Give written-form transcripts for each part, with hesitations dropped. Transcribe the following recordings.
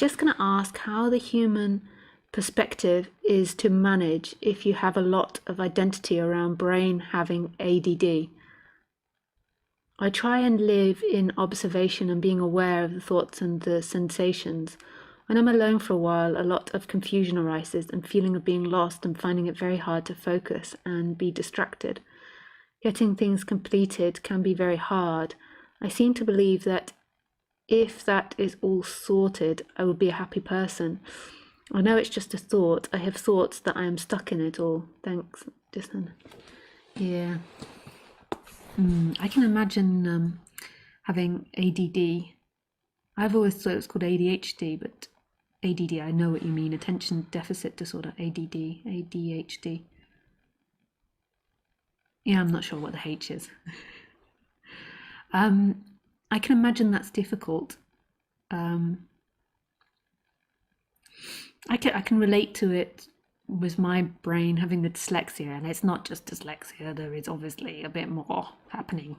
just going to ask how the human perspective is to manage if you have a lot of identity around brain having ADD. I try and live in observation and being aware of the thoughts and the sensations. When I'm alone for a while, a lot of confusion arises and feeling of being lost and finding it very hard to focus and be distracted. Getting things completed can be very hard. I seem to believe that if that is all sorted, I will be a happy person. I know it's just a thought. I have thoughts that I am stuck in it all. Thanks, Jason. Yeah. I can imagine having ADD. I've always thought it was called ADHD, but ADD, I know what you mean. Attention Deficit Disorder, ADD, ADHD. Yeah, I'm not sure what the H is. I can imagine that's difficult. I can relate to it with my brain having the dyslexia, and it's not just dyslexia, there is obviously a bit more happening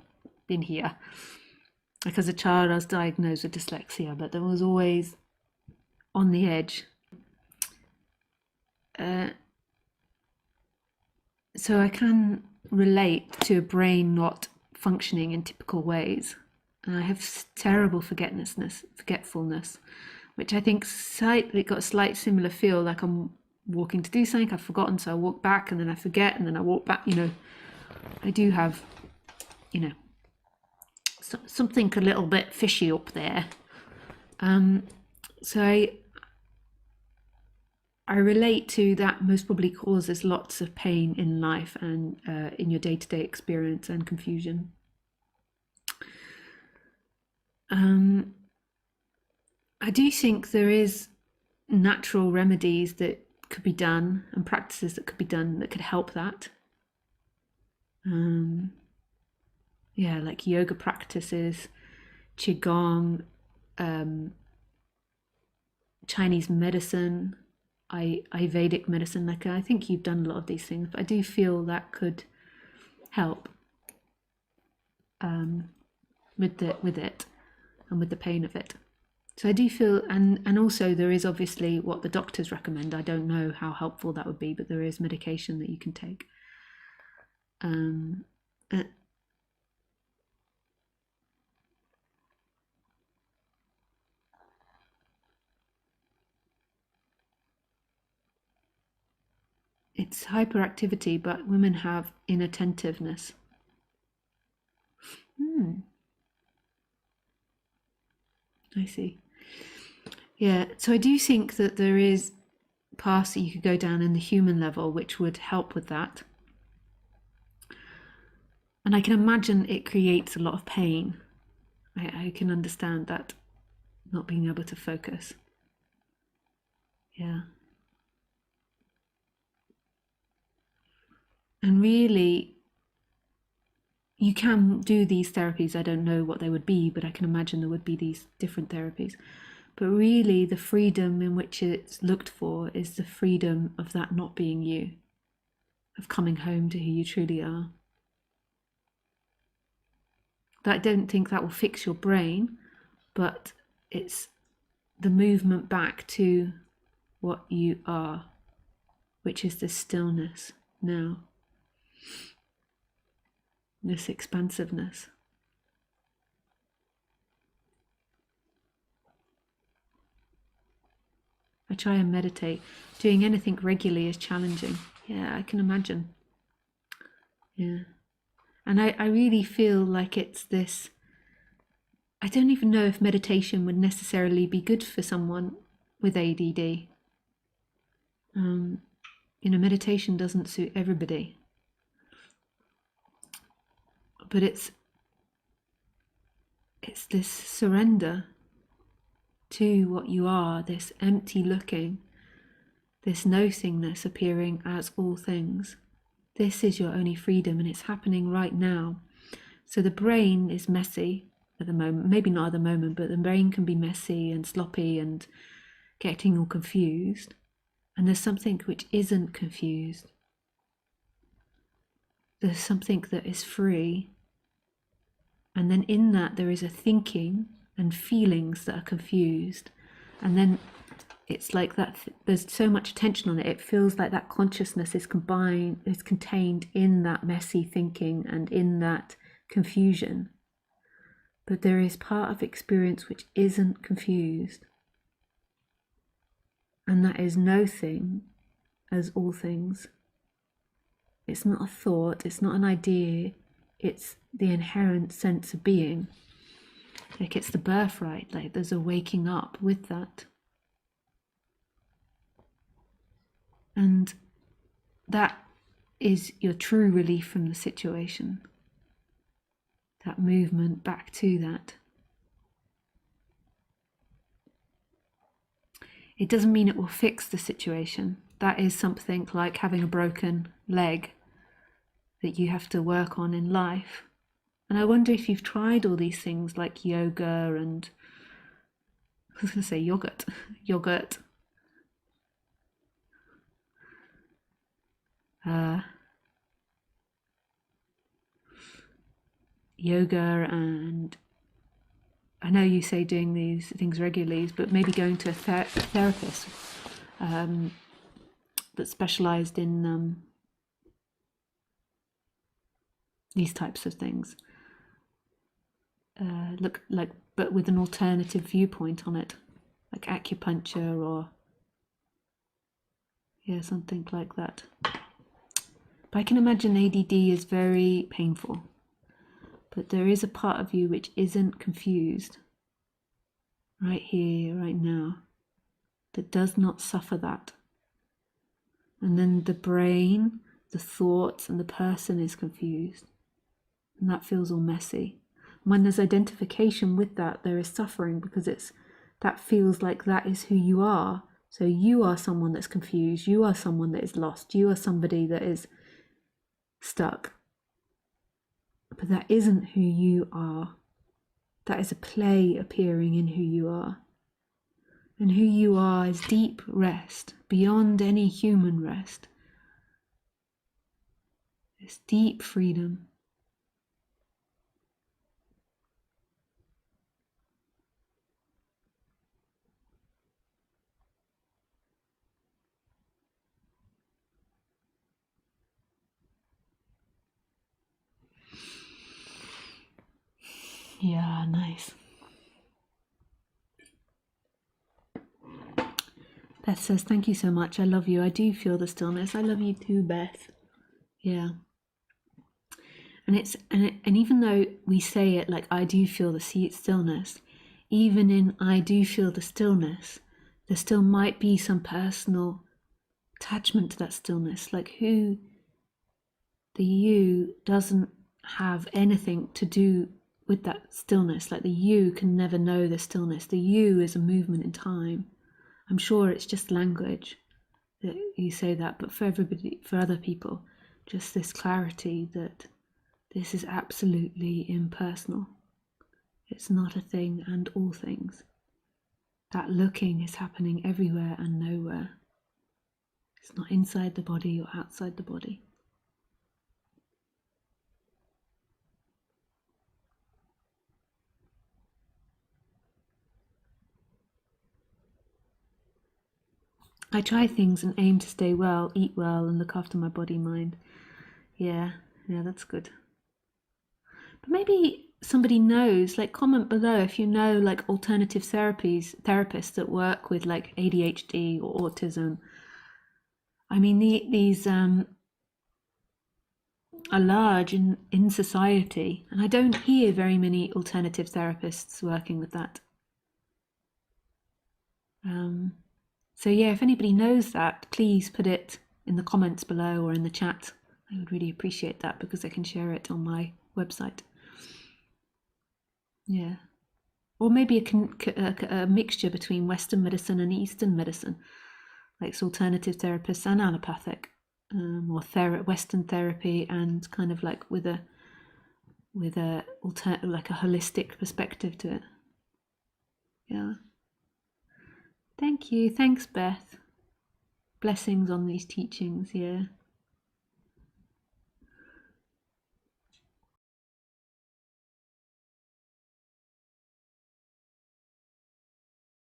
in here. Like as a child I was diagnosed with dyslexia, but there was always on the edge. So I can relate to a brain not functioning in typical ways. And I have terrible forgetfulness, which I think got a slight similar feel, like I'm walking to do something, I've forgotten, so I walk back and then I forget and then I walk back, I do have, something a little bit fishy up there. So I relate to that most probably causes lots of pain in life and in your day-to-day experience and confusion. I do think there is natural remedies that could be done and practices that could be done that could help that. Yeah, like yoga practices, qigong, Chinese medicine, Ayurvedic medicine. Like I think you've done a lot of these things, but I do feel that could help with it and with the pain of it. So I do feel, and also there is obviously what the doctors recommend. I don't know how helpful that would be, but there is medication that you can take. It's hyperactivity, but women have inattentiveness. I see. Yeah, so I do think that there is paths that you could go down in the human level which would help with that. And I can imagine it creates a lot of pain. I can understand that, not being able to focus. Yeah. And really, you can do these therapies. I don't know what they would be, but I can imagine there would be these different therapies. But really, the freedom in which it's looked for is the freedom of that not being you, of coming home to who you truly are. I don't think that will fix your brain, but it's the movement back to what you are, which is this stillness now, this expansiveness. I try and meditate. Doing anything regularly is challenging. Yeah, I can imagine. Yeah. And I really feel like it's this, I don't even know if meditation would necessarily be good for someone with ADD. Meditation doesn't suit everybody. But it's this surrender to what you are, this empty looking, this nothingness appearing as all things. This is your only freedom, and it's happening right now. So the brain is messy at the moment, maybe not at the moment, but the brain can be messy and sloppy and getting all confused. And there's something which isn't confused. There's something that is free. And then in that there is a thinking and feelings that are confused. And then it's like that, there's so much attention on it, it feels like that consciousness is contained in that messy thinking and in that confusion. But there is part of experience which isn't confused, and that is no thing as all things. It's not a thought, it's not an idea, it's the inherent sense of being. Like it's the birthright, like there's a waking up with that. And that is your true relief from the situation. That movement back to that. It doesn't mean it will fix the situation. That is something like having a broken leg that you have to work on in life. And I wonder if you've tried all these things like yoga and, I was going to say yogurt, yoga, and I know you say doing these things regularly, but maybe going to a therapist that's specialized in these types of things. But with an alternative viewpoint on it, like acupuncture or something like that. But I can imagine ADD is very painful. But there is a part of you which isn't confused right here, right now, that does not suffer that. And then the brain, the thoughts, and the person is confused. And that feels all messy. And when there's identification with that, there is suffering, because that feels like that is who you are. So you are someone that's confused, you are someone that is lost, you are somebody that is stuck. But that isn't who you are. That is a play appearing in who you are. And who you are is deep rest, beyond any human rest. It's deep freedom. Yeah, nice. Beth says, thank you so much. I love you. I do feel the stillness. I love you too, Beth. Yeah. And even though we say it like I do feel the stillness, even in I do feel the stillness, there still might be some personal attachment to that stillness, like who the you doesn't have anything to do with that stillness. Like the you can never know the stillness. The you is a movement in time. I'm sure it's just language that you say that, but for everybody, for other people, just this clarity that this is absolutely impersonal. It's not a thing and all things. That looking is happening everywhere and nowhere. It's not inside the body or outside the body. I try things and aim to stay well, eat well, and look after my body, mind. Yeah, that's good. But maybe somebody knows, like comment below if you know like alternative therapists that work with like ADHD or autism. I mean, these are large in society, and I don't hear very many alternative therapists working with that. So yeah, if anybody knows that, please put it in the comments below or in the chat. I would really appreciate that, because I can share it on my website. Yeah. Or maybe a mixture between Western medicine and Eastern medicine, like alternative therapists and allopathic, or Western therapy, and kind of like with a like a holistic perspective to it. Yeah. Thank you. Thanks, Beth. Blessings on these teachings. Yeah.